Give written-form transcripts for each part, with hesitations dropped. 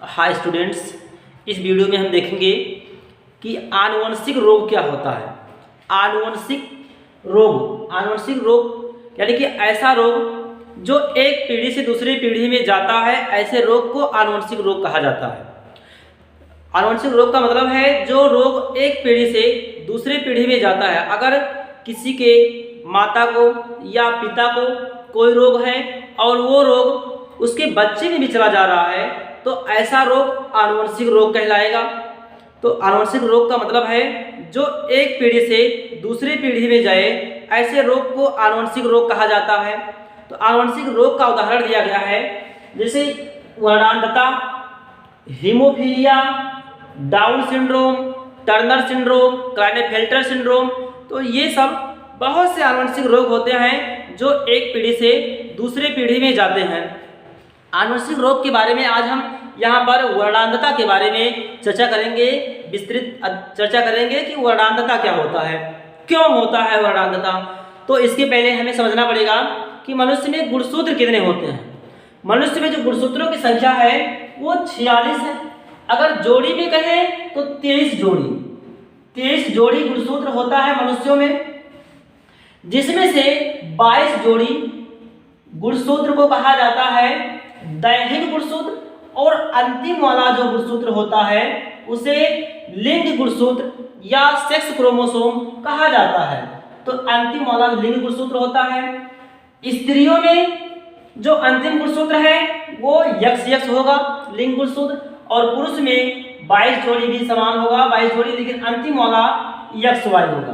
Hi students, इस video में हम देखेंगे कि आनुवंशिक रोग क्या होता है। आनुवंशिक रोग यानी कि ऐसा रोग जो एक पीढ़ी से दूसरी पीढ़ी में जाता है, ऐसे रोग को आनुवंशिक रोग कहा जाता है। आनुवंशिक रोग का मतलब है जो रोग एक पीढ़ी से दूसरी पीढ़ी में जाता है। अगर किसी के माता को या पिता को कोई रोग है और वो रोग उसके बच्चे में भी चला जा रहा है तो ऐसा रोग आनुवंशिक रोग कहलाएगा। तो आनुवंशिक रोग का मतलब है जो एक पीढ़ी से दूसरी पीढ़ी में जाए, ऐसे रोग को आनुवंशिक रोग कहा जाता है। तो आनुवंशिक रोग का उदाहरण दिया गया है, जैसे वर्णांधता, haemophilia, Down syndrome, Turner syndrome, Klinefelter syndrome. तो ये सब बहुत से आनुवंशिक रोग होते हैं जो एक पीढ़ी से दूसरी पीढ़ी में जाते हैं। आनुवंशिक रोग के बारे में आज हम यहाँ पर वर्णांधता के बारे में चर्चा करेंगे, विस्तृत चर्चा करेंगे कि वर्णांधता क्या होता है, क्यों होता है वर्णांधता। तो इसके पहले हमें समझना पड़ेगा कि मनुष्य में गुणसूत्र कितने होते हैं। मनुष्य में जो गुणसूत्रों की संख्या है वो 46 है। अगर जोड़ी में कहें तो 23 जोड़ी गुणसूत्र होता है मनुष्यों में, जिसमें से 22 जोड़ी गुणसूत्र को कहा जाता है दैहिक गुणसूत्र, और अंतिम वाला जो गुणसूत्र होता है उसे लिंग गुणसूत्र या सेक्स क्रोमोसोम कहा जाता है। तो अंतिम वाला लिंग गुणसूत्र होता है। स्त्रियों में जो अंतिम गुणसूत्र है वो XX होगा लिंग गुणसूत्र, और पुरुष में 22 जोड़ी भी समान होगा, 22 जोड़ी, लेकिन अंतिम वाला XY होगा।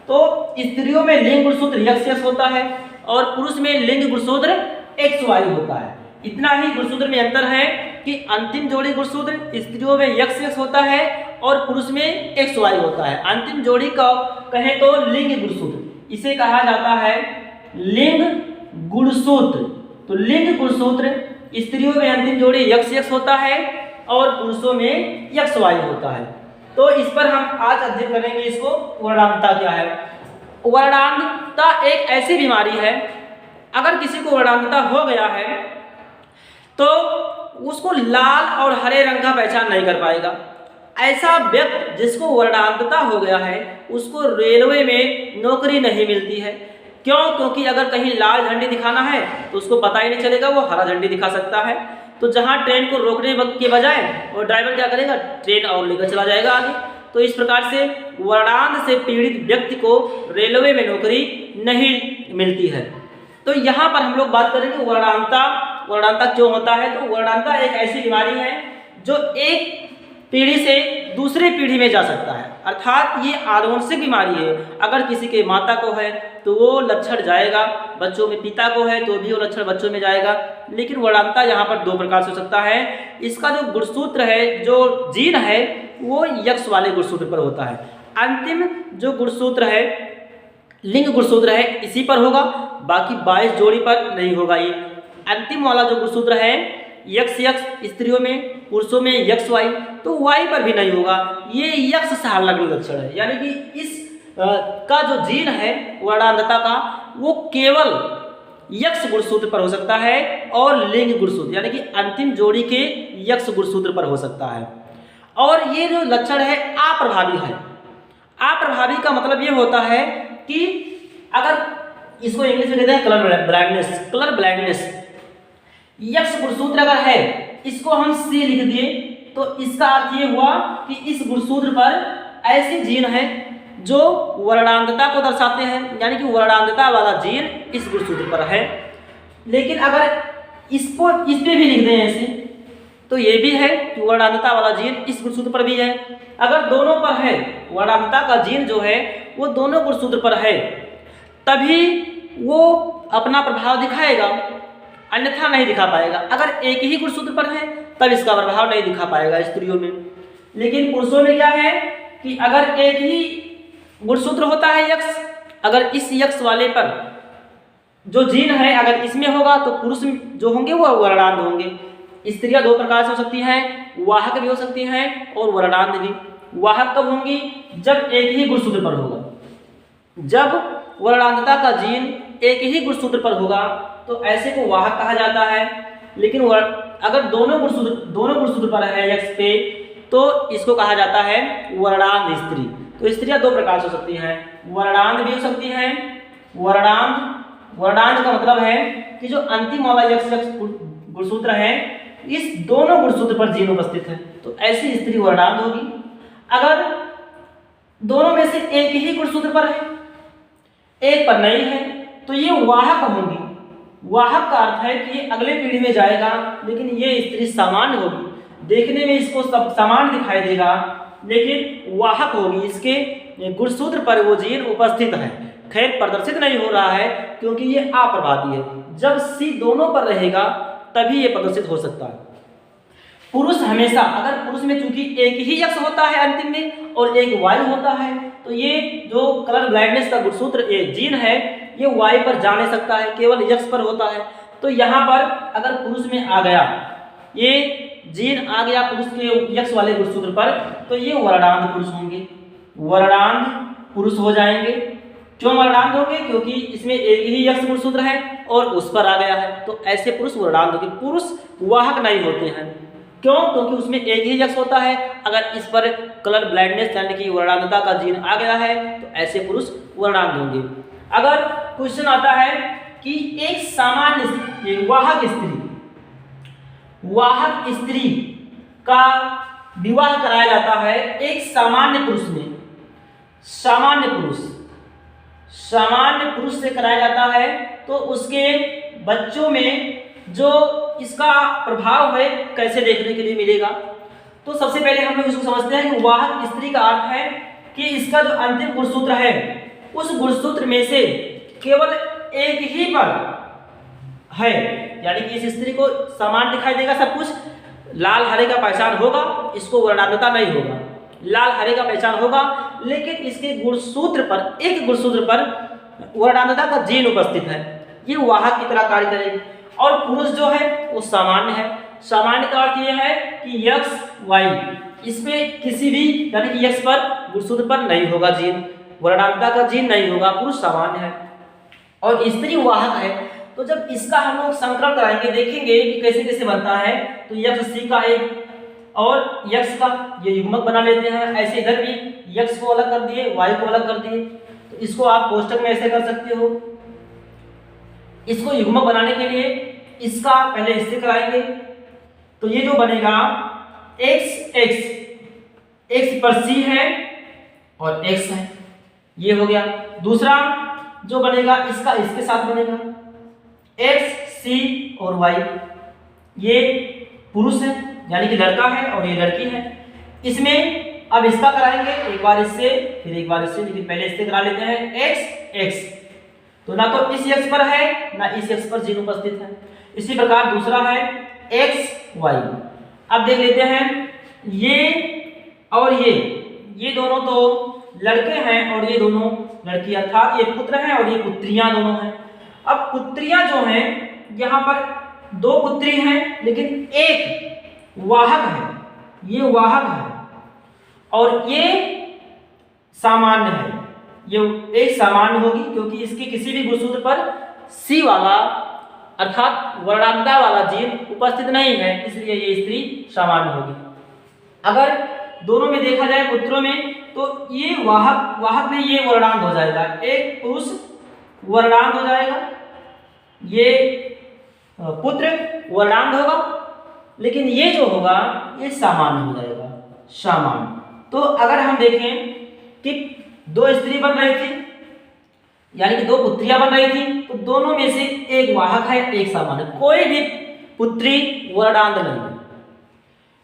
तो स्त्रियों में लिंग गुणसूत्र XX होता है और पुरुष में लिंग गुणसूत्र XY होता है। इतना ही गुणसूत्र में अंतर है कि अंतिम जोड़ी गुणसूत्र स्त्रियों में XX होता है और पुरुष में XY होता है। अंतिम जोड़ी का कहें तो लिंग गुणसूत्र, इसे कहा जाता है लिंग गुणसूत्र। तो लिंग गुणसूत्र स्त्रियों में अंतिम जोड़ी XX होता है और पुरुषों में XY होता है। तो इस पर हम आज अध्ययन करेंगे इसको, वर्णांधता क्या है। वर्णांधता एक ऐसी बीमारी है, अगर किसी को वर्णांधता हो गया है तो उसको लाल और हरे रंग का पहचान नहीं कर पाएगा। ऐसा व्यक्ति जिसको वर्णांधता हो गया है उसको रेलवे में नौकरी नहीं मिलती है। क्यों? क्योंकि अगर कहीं लाल झंडी दिखाना है तो उसको पता ही नहीं चलेगा, वो हरा झंडी दिखा सकता है। तो जहां ट्रेन को रोकने के बजाय वो ड्राइवर क्या करेगा, ट्रेन और लेकर चला जाएगा आगे। तो इस प्रकार से वर्णांध से पीड़ित व्यक्ति को रेलवे में नौकरी नहीं मिलती है। तो यहाँ पर हम लोग बात करेंगे वर्णांधता क्यों होता है। तो वर्णांधता एक ऐसी बीमारी है जो एक पीढ़ी से दूसरी पीढ़ी में जा सकता है, अर्थात ये आनुवंशिक बीमारी है। अगर किसी के माता को है तो वो लक्षण जाएगा बच्चों में, पिता को है तो भी वो लक्षण बच्चों में जाएगा। लेकिन वर्णांधता यहाँ पर 2 प्रकार से हो सकता है। इसका जो गुणसूत्र है, जो जीन है, वो X वाले गुणसूत्र पर होता है। अंतिम जो गुणसूत्र है, लिंग गुणसूत्र है, इसी पर होगा, बाकी 22 जोड़ी पर नहीं होगा। ये अंतिम वाला जो गुणसूत्र है XX स्त्रियों में, पुरुषों में XY, तो Y पर भी नहीं होगा। ये X से अलग लक्षण है, यानी कि इस का जो जीन है वर्णांधता का वो केवल X गुणसूत्र पर हो सकता है और लिंग गुणसूत्र यानी कि अंतिम जोड़ी के X गुणसूत्र पर हो सकता है। और ये जो लक्षण है अप्रभावी है। अप्रभावी का मतलब ये होता है कि अगर इसको इंग्लिश में कहते हैं कलर ब्लाइंडनेस। X गुणसूत्र अगर है, इसको हम C लिख दिए तो इसका अर्थ ये हुआ कि इस गुणसूत्र पर ऐसे जीन है जो वर्णांधता को दर्शाते हैं, यानी कि वर्णांधता वाला जीन इस गुणसूत्र पर है। लेकिन अगर इसको इस पे भी लिख दें ऐसे तो ये भी है कि वर्णांधता वाला जीन इस गुणसूत्र पर भी है। अगर दोनों पर है, वर्णांधता का जीन जो है वो दोनों गुणसूत्र पर है, तभी वो अपना प्रभाव दिखाएगा, अन्यथा नहीं दिखा पाएगा। अगर एक ही गुणसूत्र पर है तब इसका प्रभाव नहीं दिखा पाएगा स्त्रियों में। लेकिन पुरुषों में क्या है कि अगर एक ही गुणसूत्र होता है X, अगर इस X वाले पर जो जीन है अगर इसमें होगा तो पुरुष जो होंगे वो वर्णांध होंगे। स्त्रियां 2 प्रकार से हो सकती हैं, वाहक भी हो सकती हैं और वर्णांध भी। वाहक कब होंगी? जब एक ही गुणसूत्र पर होगा। जब वर्णांधता का जीन एक ही गुणसूत्र पर होगा तो ऐसे को वाहक कहा जाता है। लेकिन अगर दोनों गुणसूत्र पर है यक्स पे, तो इसको कहा जाता है वर्णांध स्त्री। तो स्त्रियां दो प्रकार से हो सकती हैं, वर्णांध भी हो सकती हैं। वर्णांध का मतलब है कि जो अंतिम वाला यक्स गुणसूत्र है, इस दोनों गुणसूत्र पर जीन उपस्थित है, तो ऐसी स्त्री वर्णांध होगी। अगर दोनों में से एक ही गुणसूत्र पर है, एक पर नहीं है, तो ये वाहक होगी। वाहक का अर्थ है कि ये अगले पीढ़ी में जाएगा, लेकिन ये स्त्री सामान्य होगी, देखने में इसको सब समान दिखाई देगा, लेकिन वाहक होगी, इसके गुणसूत्र पर वो जीन उपस्थित है। खैर प्रदर्शित नहीं हो रहा है क्योंकि ये अप्रभावी है। जब सी दोनों पर रहेगा तभी ये प्रदर्शित हो सकता है। पुरुष हमेशा, अगर पुरुष में चूंकि एक ही यक्स होता है अंतिम में और एक वाई होता है, तो ये जो कलर ब्लाइंडनेस का गुणसूत्र ये जीन है, ये वाई पर जा नहीं सकता है, केवल यक्स पर होता है। तो यहाँ पर अगर पुरुष में आ गया, ये जीन आ गया पुरुष के यक्स वाले गुणसूत्र पर, तो ये वर्णांध पुरुष होंगे, वर्णांध पुरुष हो जाएंगे। क्यों वर्णांध होंगे? क्योंकि इसमें एक ही यक्स गुणसूत्र है और उस पर आ गया है, तो ऐसे पुरुष वर्णांध होंगे। पुरुष वाहक नहीं होते हैं, क्यों? क्योंकि उसमें एक ही यक्स होता है। अगर इस पर कलर ब्लाइंडनेस यानी कि वर्णांधता का जीन आ गया है, तो ऐसे पुरुष वर्णांध होंगे। अगर क्वेश्चन आता है कि एक सामान्य वाहक स्त्री का विवाह कराया जाता है एक सामान्य पुरुष में, सामान्य पुरुष से कराया जाता है, तो उसके बच्चों में जो इसका प्रभाव है कैसे देखने के लिए मिलेगा। तो सबसे पहले हम लोग इसको समझते हैं कि वाहक स्त्री का अर्थ है कि इसका जो अंतिम गुणसूत्र है, उस गुणसूत्र में से केवल एक ही पर है, यानी कि इस स्त्री को समान दिखाई देगा सब कुछ, लाल हरे का पहचान होगा, इसको वर्णांधता नहीं होगा, लाल हरे का पहचान होगा, लेकिन इसके गुणसूत्र पर, एक गुणसूत्र पर वर्णांधता का जीन उपस्थित है, ये वाहक की तरह कार्य करेगी। और पुरुष जो है वो सामान्य है। सामान्य का अर्थ यह है कि यक्स वाई, इसमें किसी भी यानी कि यक्स पर गुणसूत्र पर नहीं होगा जीन, वर्णांधता का जीन नहीं होगा, पुरुष सामान्य है। और स्त्री वाहक है, तो जब इसका हम लोग संकरण कराएंगे, देखेंगे कि कैसे कैसे बनता है। तो यक्स सी का एक और यक्स का ये युग्मक बना लेते हैं। ऐसे इधर भी यक्स को अलग कर दिए, वाई को अलग कर दिए, तो इसको आप कोष्टक में ऐसे कर सकते हो। इसको युग्मक बनाने के लिए इसका पहले इससे कराएंगे, तो ये जो बनेगा x पर c है और x है, ये हो गया। दूसरा जो बनेगा इसका इसके साथ बनेगा x c और y, ये पुरुष है यानी कि लड़का है और ये लड़की है। इसमें अब इसका कराएंगे, एक बार इससे फिर एक बार इससे, लेकिन पहले इससे करा लेते हैं x, तो ना तो इस यक्स पर है ना इस यक्स पर जीन उपस्थित है। इसी प्रकार दूसरा है x y। अब देख लेते हैं ये और ये दोनों तो लड़के हैं और ये दोनों लड़की, अर्थात ये पुत्र हैं और ये पुत्रियां दोनों हैं। अब पुत्रियां जो हैं, यहाँ पर दो पुत्री हैं लेकिन एक वाहक है, ये वाहक है और ये सामान्य है, ये एक सामान्य होगी क्योंकि इसके किसी भी गुणसूत्र पर सी वाला अर्थात वर्णांधता वाला जीन उपस्थित नहीं है, इसलिए ये स्त्री सामान्य होगी। अगर दोनों में देखा जाए पुत्रों में, तो ये वाहक में ये वर्णांध हो जाएगा, एक पुरुष वर्णांध हो जाएगा, ये पुत्र वर्णांध होगा, लेकिन ये जो होगा ये सामान्य हो जाएगा, सामान्य। तो अगर हम देखें कि दो स्त्री बन रही थी यानी कि दो पुत्रियां बन रही थी, तो दोनों में से एक वाहक है एक सामान्य, कोई भी पुत्री वर्णांध नहीं है।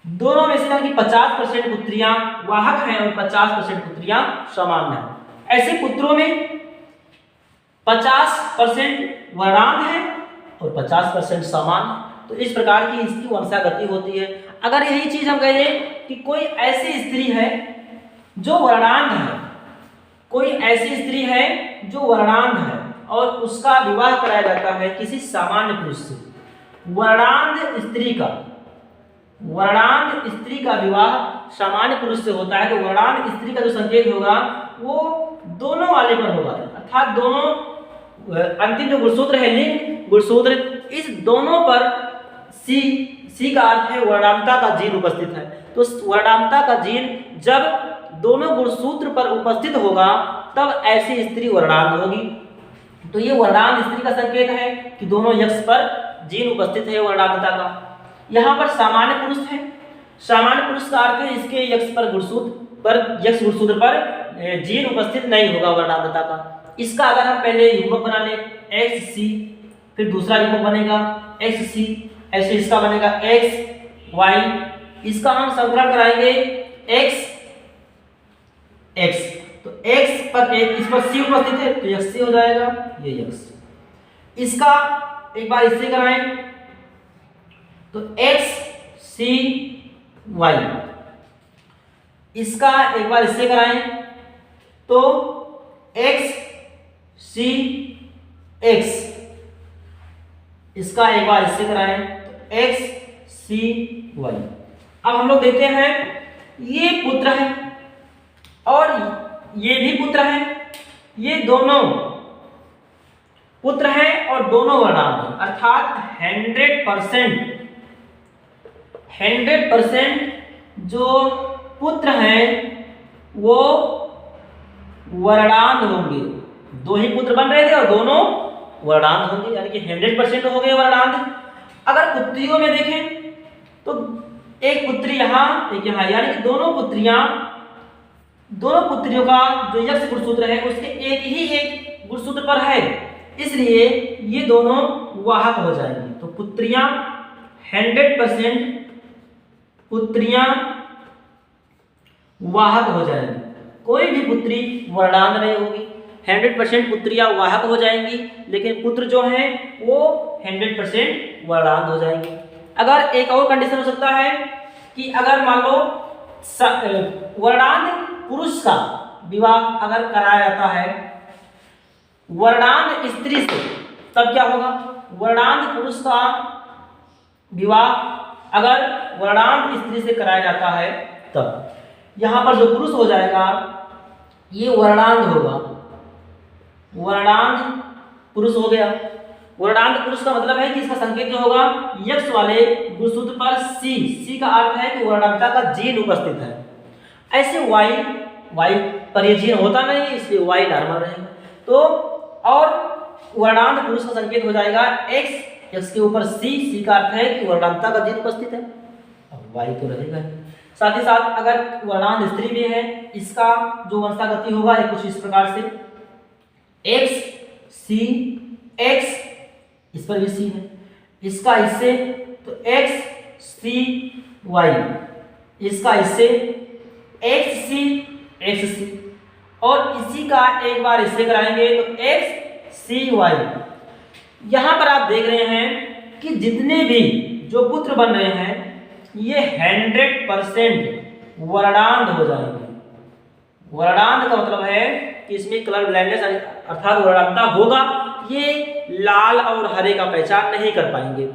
दोनों में से यानी कि 50% पुत्रियां वाहक हैं और 50% पुत्रियां सामान्य हैं। ऐसे पुत्रों में 50% वर्णांध है और 50% सामान्य। तो इस प्रकार की इसकी वंशागति होती है। अगर यही चीज हम कह दें कि कोई ऐसी स्त्री है जो वर्णांध है, कोई ऐसी स्त्री है जो वर्णांध है और उसका विवाह कराया जाता है किसी सामान्य पुरुष से, वर्णांध स्त्री का विवाह सामान्य पुरुष से होता है, तो वर्णांध स्त्री का जो संकेत होगा वो दोनों वाले पर होगा, अर्थात दोनों अंतिम जो गुणसूत्र है लिंग गुणसूत्र, इस दोनों पर सी सी का अर्थ है वर्णांतता का जीन उपस्थित है। तो वर्णांतता का जीन जब दोनों गुणसूत्र पर उपस्थित होगा तब ऐसी स्त्री वर्णांत होगी। तो ये वर्णांत स्त्री का संकेत है कि दोनों यक्ष पर जीन उपस्थित है वर्णांतता का। यहाँ पर सामान्य पुरुष है। सामान्य पुरुष का अर्थ है इसके यक्ष गुणसूत्र पर जीन उपस्थित नहीं होगा वर्णांतता का। इसका अगर हम पहले युग्मक बना लें एक्स सी, फिर दूसरा युग्मक बनेगा एक्स सी, ऐसे इसका बनेगा एक्स वाई, इसका हम संकलन कराएंगे एक्स एक्स, तो x पर इस पर c उपस्थित है तो यक्ष हो जाएगा, ये यक्ष। इसका एक बार इससे कराएं तो x c y, इसका एक बार इससे कराएं तो x c x, इसका एक बार इससे कराएं तो x c y। अब हम लोग देखते हैं ये पुत्र है और ये भी पुत्र है, ये दोनों पुत्र हैं और दोनों वर्णांत हैं, अर्थात 100% जो पुत्र हैं वो वर्णांत होंगे। दो ही पुत्र बन रहे थे और दोनों वर्णांत होंगे, यानी कि 100% हो गए वर्णांत। अगर पुत्रियों में देखें तो एक पुत्री यहाँ एक यहाँ, यानी कि दोनों पुत्रियों का जो यक्ष गुणसूत्र है उसके एक गुणसूत्र पर है, इसलिए ये दोनों वाहक हो जाएंगे। तो पुत्रियां 100% पुत्रियां वाहक हो जाएंगी, कोई भी पुत्री वर्णांत नहीं होगी। 100% पुत्रियां वाहक हो जाएंगी, लेकिन पुत्र जो हैं वो 100% वर्णांत हो जाएंगे। अगर एक और कंडीशन हो सकता है कि अगर मान लो वर्णांत पुरुष का विवाह अगर कराया जाता है वर्णांत स्त्री से, तब क्या होगा? वर्णांत पुरुष का विवाह अगर वर्णांत स्त्री से कराया जाता है तब यहाँ पर जो पुरुष हो जाएगा ये वर्णांत होगा, वर्णांत पुरुष हो गया। वर्णांत पुरुष का मतलब है कि इसका संकेत जो होगा यक्ष वाले गुणसूत्र पर सी का अर्थ है कि वर्णांतता का जीन उपस्थित है। ऐसे वाई पर ये जीन होता नहीं, इसलिए वाई नॉर्मल रहेगा। तो और वर्णांत पुरुष का संकेत हो जाएगा एक्स के ऊपर सी का अर्थ है कि वर्णांतता का जीन उपस्थित है, अब वाई तो रहेगा। साथ ही साथ अगर वर्णांत स्त्री भी है, इसका जो वंशागति होगा ये कुछ इस प्रकार से एक्स सी एक्स, इस पर भी सी है, इसका इससे तो एक्स सी वाई, इसका इससे एक्स सी और इसी का एक बार इससे कराएंगे तो एक्स सी वाई। यहां पर आप देख रहे हैं कि जितने भी जो पुत्र बन रहे हैं ये 100% वर्णांत हो जाएंगे। वर्णांत का मतलब है कि इसमें कलर ब्लाइंडनेस अर्थात वर्णांतता होगा, ये लाल और हरे का पहचान नहीं कर पाएंगे।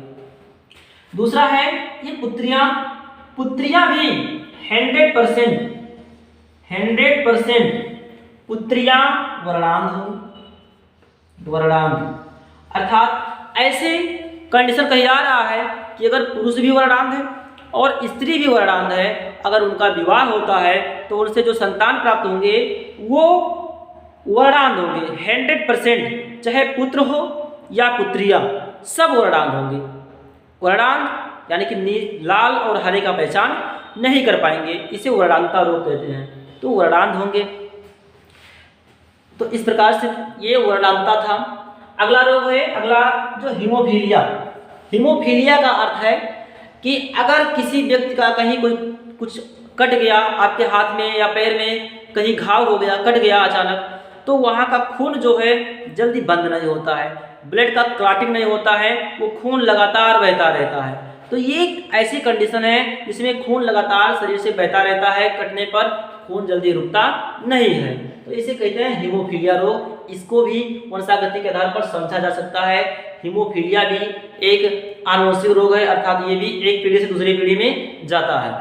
दूसरा है ये पुत्रियां भी 100% पुत्रियां वर्णांत होंगी, वर्णांत अर्थात ऐसे कंडीशन कही जा रहा है कि अगर पुरुष भी वर्णांत है और स्त्री भी वर्णांत है, अगर उनका विवाह होता है तो उनसे जो संतान प्राप्त होंगे वो वर्णांत होंगे 100%, चाहे पुत्र हो या पुत्रियां सब वर्णांत होंगे। वर्णांत यानी कि लाल और हरे का पहचान नहीं कर पाएंगे, इसे वर्णांतता रोग कहते हैं, तो वर्णांत होंगे। तो इस प्रकार से ये वर्णांतता था। अगला रोग है, अगला जो हीमोफीलिया का अर्थ है कि अगर किसी व्यक्ति का कहीं कोई कुछ कट गया, आपके हाथ में या पैर में कहीं घाव हो गया, कट गया अचानक, तो वहाँ का खून जो है जल्दी बंद नहीं होता है, ब्लड का क्लॉटिंग नहीं होता है, वो खून लगातार बहता रहता है। तो ये ऐसी कंडीशन है जिसमें खून लगातार शरीर से बहता रहता है, कटने पर खून जल्दी रुकता नहीं है, तो इसे कहते हैं हीमोफीलिया रोग। इसको भी वंशागति के आधार पर समझा जा सकता है। हीमोफीलिया भी एक आनुवंशिक रोग है, अर्थात ये भी एक पीढ़ी से दूसरी पीढ़ी में जाता है।